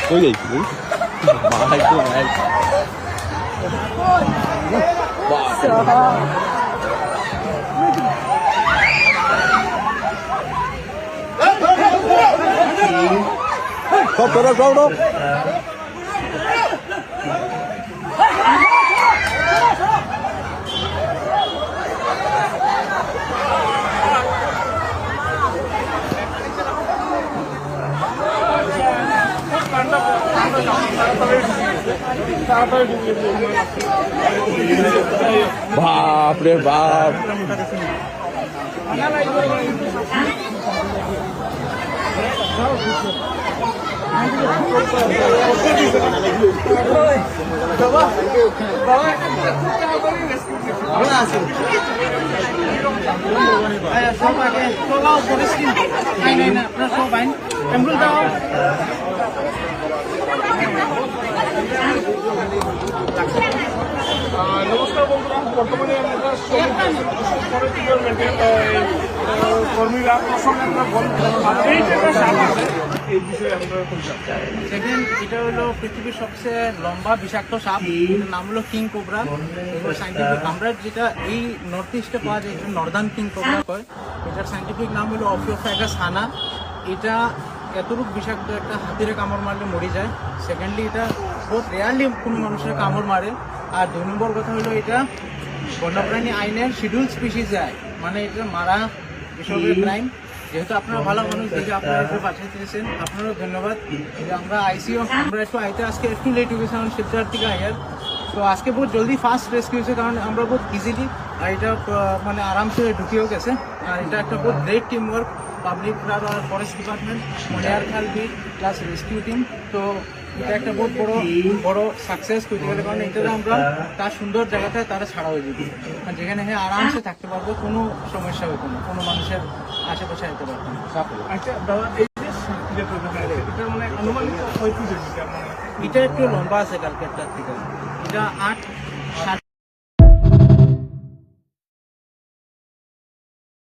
কই যাইছি ভাই তো ভাই Stop, stop, stop. बाप रे बाप নমস্কার বন্ধুরা, বর্তমানে আমরা কর্মীরা এই বিষয়ে আমরা সেকেন্ড, এটা হলো পৃথিবীর সবচেয়ে লম্বা বিষাক্ত সাপ, এটার নাম হলো কিং কোবরা। এগুলো সাইন্টিফিক, আমরা যেটা এই নর্থ ইস্টে পাওয়া যায় এটা নর্দার্ন কিং কোবরা কয়। এটার সাইন্টিফিক নাম হলো অফিওফ্যাগাস হানা। এটা এতটুকু বিষাক্ত, একটা হাতির কামড় মারলে মরে যায়। সেকেন্ডলি, এটা বহুত রেয়ারলি কোনো মানুষের কামড় মারে। আর 2 নম্বর কথা হলো এটা বন্যপ্রাণী আইনের শিডিউল স্পিসিস যায়, মানে এটা মারা বেসরকারি ক্রাইম। যেহেতু আপনারা ভালো মানুষ দেখে আপনারা একটু পাঠিয়েছেন, আপনারও ধন্যবাদ। যে আমরা আইসিও আমরা একটু আইতে আজকে একটু লেট হয়ে গেছে, কারণ শিবচর থেকে আয়ার তো আজকে বহুত জলদি ফাস্ট রেস্কিউ হয়েছে, কারণ আমরা বহুত ইজিলি আর এটা মানে আরামসে ঢুকিয়েও গেছে। আর এটা একটা বহুত গ্রেট টিম ওয়ার্ক, পাবলিক আর ফরেস্ট ডিপার্টমেন্ট, মনিয়ার খাল বিট প্লাস রেস্কিউ টিম। তো এটা একটা বহুত বড় সাকসেস করতে গেলে, কারণ এটা আমরা তার সুন্দর জায়গাতে তারা ছাড়া হয়ে যাবে, যেখানে আরামসে থাকতে পারবো, কোনো সমস্যা হতো না, কোনো মানুষের আশেপাশে যেতে পারবো না। আচ্ছা দাদা, এই যে এটার মানে আনুমানিক 35 এটা একটু লম্বা আছে কালকেরটার থেকে, এটা 8-7